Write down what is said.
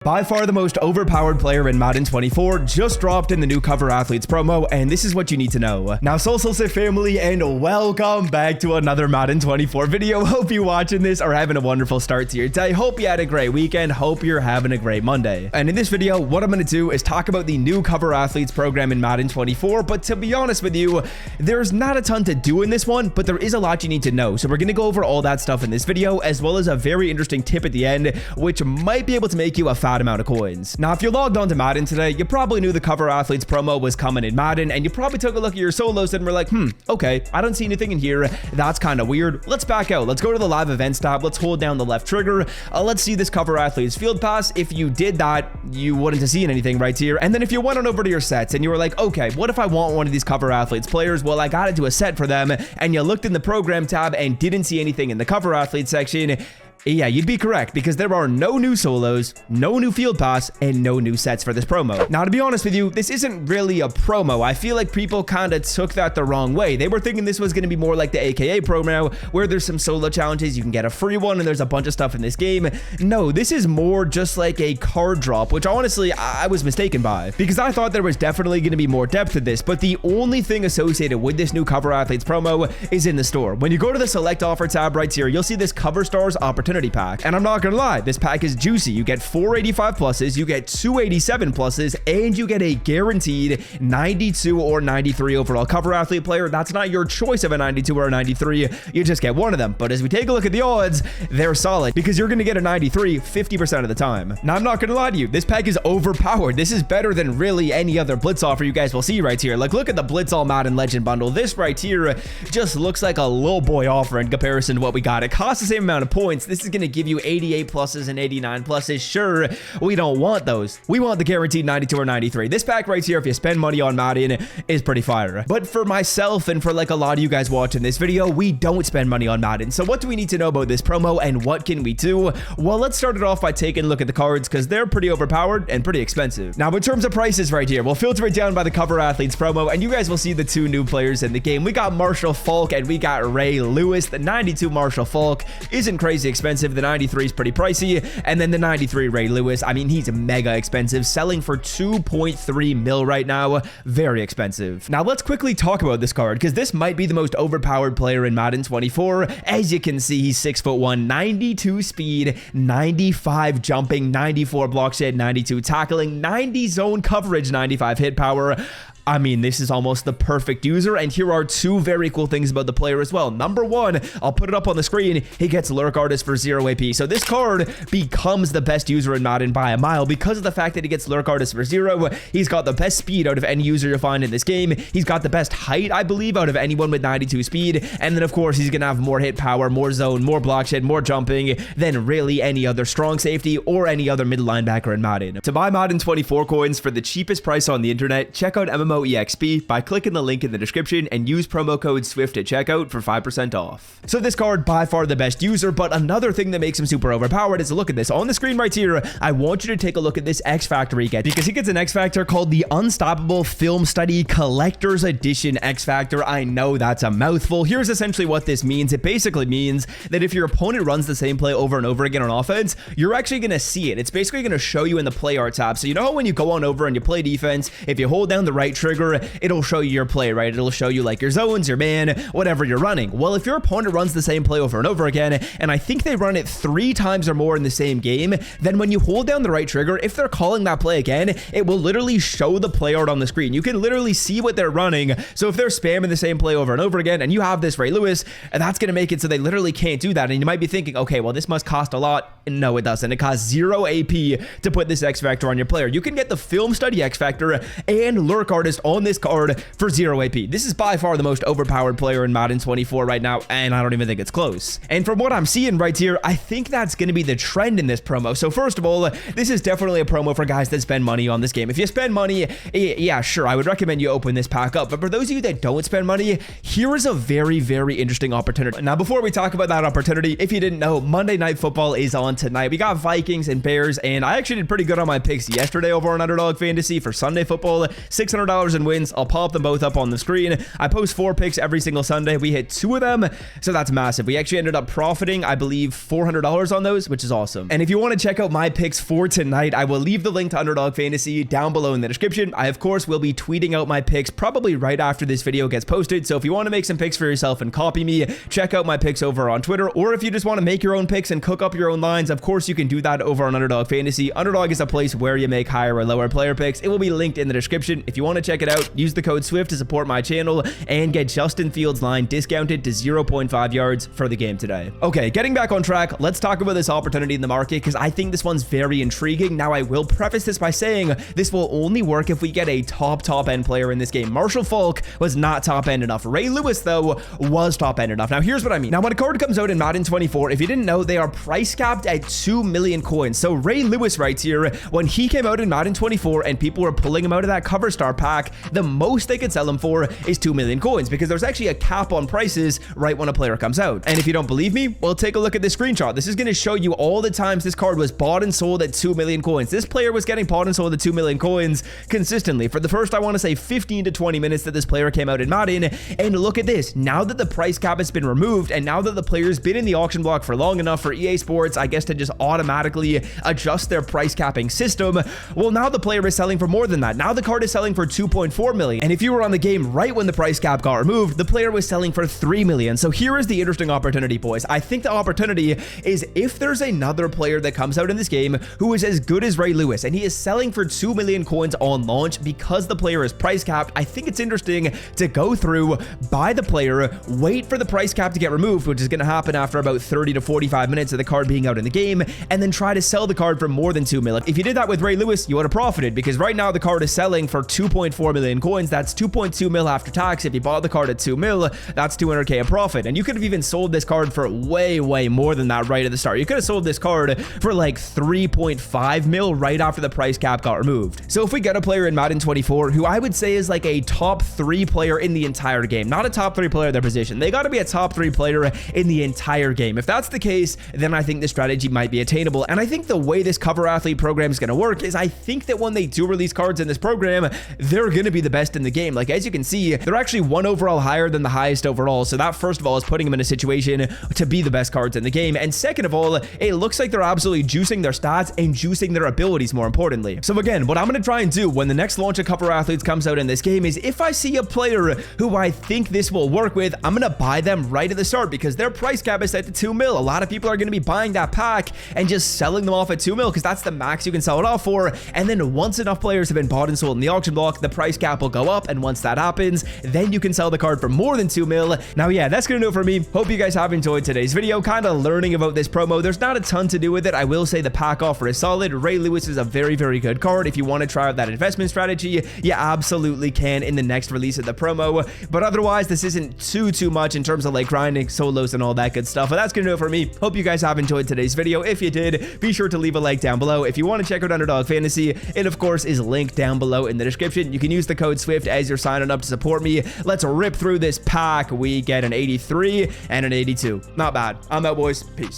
By far the most overpowered player in Madden 24 just dropped in the new cover athletes promo, and this is what you need to know. Now, Solstice family, and welcome back to another Madden 24 video. Hope you watching this are having a wonderful start to your day. Hope you had a great weekend. Hope you're having a great Monday. And in this video, what I'm going to do is talk about the new cover athletes program in Madden 24. But to be honest with you, there's not a ton to do in this one, but there is a lot you need to know. So we're going to go over all that stuff in this video, as well as a very interesting tip at the end, which might be able to make you a fat amount of coins. Now, if you logged on to Madden today, you probably knew the cover athletes promo was coming in Madden, and you probably took a look at your solos and were like, okay, I don't see anything in here. That's kind of weird. Let's back out. Let's go to the live events tab. Let's hold down the left trigger. Let's see this cover athletes field pass. If you did that, you wouldn't have seen anything right here. And then if you went on over to your sets and you were like, okay, what if I want one of these cover athletes players? Well, I got into a set for them, and you looked in the program tab and didn't see anything in the cover athletes section. Yeah, you'd be correct, because there are no new solos, no new field pass, and no new sets for this promo. Now, to be honest with you, this isn't really a promo. I feel like people kind of took that the wrong way. They were thinking this was going to be more like the AKA promo, where there's some solo challenges, you can get a free one, and there's a bunch of stuff in this game. No, this is more just like a card drop, which honestly, I was mistaken by, because I thought there was definitely going to be more depth to this, but the only thing associated with this new cover athletes promo is in the store. When you go to the select offer tab right here, you'll see this cover stars opportunity pack, and I'm not gonna lie, this pack is juicy. You get 485 pluses, you get 287 pluses, and you get a guaranteed 92 or 93 overall cover athlete player. That's not your choice of a 92 or a 93, you just get one of them. But as we take a look at the odds, they're solid, because you're gonna get a 93 50% of the time. Now, I'm not gonna lie to you, this pack is overpowered. This is better than really any other blitz offer you guys will see right here. Like, look at the Blitz All Madden Legend bundle. This right here just looks like a low boy offer in comparison to what we got. It costs the same amount of points. This is gonna give you 88 pluses and 89 pluses. Sure, we don't want those. We want the guaranteed 92 or 93. This pack right here, if you spend money on Madden, is pretty fire. But for myself and for like a lot of you guys watching this video, we don't spend money on Madden. So what do we need to know about this promo, and what can we do? Well, let's start it off by taking a look at the cards, because they're pretty overpowered and pretty expensive. Now, in terms of prices right here, we'll filter it down by the cover athletes promo, and you guys will see the two new players in the game. We got Marshall Faulk and we got Ray Lewis. The 92 Marshall Faulk isn't crazy expensive. The 93 is pretty pricey, and then the 93 Ray Lewis, I mean, he's mega expensive, selling for 2.3 mil right now. Very expensive. Now, let's quickly talk about this card, because this might be the most overpowered player in Madden 24. As you can see, he's 6'1", 92 speed, 95 jumping, 94 block shed, 92 tackling, 90 zone coverage, 95 hit power. I mean, this is almost the perfect user, and here are two very cool things about the player as well. Number one, I'll put it up on the screen, he gets Lurk Artist for 0 AP. So this card becomes the best user in Madden by a mile because of the fact that he gets Lurk Artist for 0. He's got the best speed out of any user you'll find in this game. He's got the best height, I believe, out of anyone with 92 speed. And then, of course, he's going to have more hit power, more zone, more block shed, more jumping than really any other strong safety or any other middle linebacker in Madden. To buy Madden 24 coins for the cheapest price on the internet, check out MMOEXP by clicking the link in the description and use promo code SWIFT at checkout for 5% off. So this card, by far the best user, but another thing that makes him super overpowered is, look at this. On the screen right here, I want you to take a look at this X Factor he gets, because he gets an X Factor called the Unstoppable Film Study Collector's Edition X Factor. I know that's a mouthful. Here's essentially what this means. It basically means that if your opponent runs the same play over and over again on offense, you're actually going to see it. It's basically going to show you in the play art tab. So you know how when you go on over and you play defense, if you hold down the right trigger, it'll show you your play, right? It'll show you like your zones, your man, whatever you're running. Well, if your opponent runs the same play over and over again, and I think they run it 3 times or more in the same game, then when you hold down the right trigger, if they're calling that play again, it will literally show the play art on the screen. You can literally see what they're running. So if they're spamming the same play over and over again, and you have this Ray Lewis, and that's going to make it so they literally can't do that. And you might be thinking, okay, well, this must cost a lot. No, it doesn't. It costs 0 AP to put this X Factor on your player. You can get the Film Study X Factor and Lurk Artist on this card for 0 AP. This is by far the most overpowered player in Madden 24 right now, and I don't even think it's close. And from what I'm seeing right here, I think that's going to be the trend in this promo. So first of all, this is definitely a promo for guys that spend money on this game. If you spend money, yeah, sure, I would recommend you open this pack up. But for those of you that don't spend money, here is a very, very interesting opportunity. Now, before we talk about that opportunity, if you didn't know, Monday Night Football is on tonight. We got Vikings and Bears, and I actually did pretty good on my picks yesterday over on Underdog Fantasy for Sunday Football. $600 $200 in wins. I'll pop them both up on the screen. I post 4 picks every single Sunday. We hit 2 of them, so that's massive. We actually ended up profiting, I believe, $400 on those, which is awesome. And if you want to check out my picks for tonight, I will leave the link to Underdog Fantasy down below in the description. I, of course, will be tweeting out my picks probably right after this video gets posted, so if you want to make some picks for yourself and copy me, check out my picks over on Twitter, or if you just want to make your own picks and cook up your own lines, of course, you can do that over on Underdog Fantasy. Underdog is a place where you make higher or lower player picks. It will be linked in the description. If you want to check it out, use the code SWIFT to support my channel and get Justin Fields' line discounted to 0.5 yards for the game today. Okay, getting back on track, let's talk about this opportunity in the market because I think this one's very intriguing. Now, I will preface this by saying this will only work if we get a top end player in this game. Marshall Faulk was not top end enough. Ray Lewis, though, was top end enough. Now, here's what I mean. Now, when a card comes out in Madden 24, if you didn't know, they are price capped at 2 million coins. So Ray Lewis writes here, when he came out in Madden 24 and people were pulling him out of that cover star pack, the most they could sell him for is 2 million coins because there's actually a cap on prices right when a player comes out. And if you don't believe me, well, take a look at this screenshot. This is going to show you all the times this card was bought and sold at 2 million coins. This player was getting bought and sold at 2 million coins consistently for the first, I want to say, 15 to 20 minutes that this player came out in Madden. And look at this. Now that the price cap has been removed and now that the player's been in the auction block for long enough for EA Sports, I guess, to just automatically adjust their price capping system, well, now the player is selling for more than that. Now the card is selling for 2.4 million. And if you were on the game right when the price cap got removed, the player was selling for 3 million. So here is the interesting opportunity, boys. I think the opportunity is if there's another player that comes out in this game who is as good as Ray Lewis and he is selling for 2 million coins on launch because the player is price capped, I think it's interesting to go through, buy the player, wait for the price cap to get removed, which is going to happen after about 30 to 45 minutes of the card being out in the game, and then try to sell the card for more than 2 million. If you did that with Ray Lewis, you would have profited because right now the card is selling for 2.4 million coins. That's 2.2 mil after tax. If you bought the card at 2 mil, that's 200k a profit. And you could have even sold this card for way more than that right at the start. You could have sold this card for like 3.5 mil right after the price cap got removed. So if we get a player in Madden 24 who I would say is like a top 3 player in the entire game, not a top 3 player at their position, they got to be a top 3 player in the entire game. If that's the case, then I think this strategy might be attainable. And I think the way this cover athlete program is going to work is I think that when they do release cards in this program, they're going to be the best in the game. Like, as you can see, they're actually 1 overall higher than the highest overall. So that, first of all, is putting them in a situation to be the best cards in the game. And second of all, it looks like they're absolutely juicing their stats and juicing their abilities, more importantly. So again, what I'm going to try and do when the next launch of cover athletes comes out in this game is if I see a player who I think this will work with, I'm going to buy them right at the start because their price cap is set to 2 mil. A lot of people are going to be buying that pack and just selling them off at 2 mil because that's the max you can sell it off for. And then once enough players have been bought and sold in the auction block, the price cap will go up. And once that happens, then you can sell the card for more than 2 mil. Now, yeah, that's going to do it for me. Hope you guys have enjoyed today's video, kind of learning about this promo. There's not a ton to do with it. I will say the pack offer is solid. Ray Lewis is a very good card. If you want to try out that investment strategy, you absolutely can in the next release of the promo. But otherwise, this isn't too much in terms of like grinding solos and all that good stuff. But that's going to do it for me. Hope you guys have enjoyed today's video. If you did, be sure to leave a like down below. If you want to check out Underdog Fantasy, it of course is linked down below in the description. You can use the code SWIFT as you're signing up to support me. Let's rip through this pack. We get an 83 and an 82. Not bad. I'm out, boys. Peace.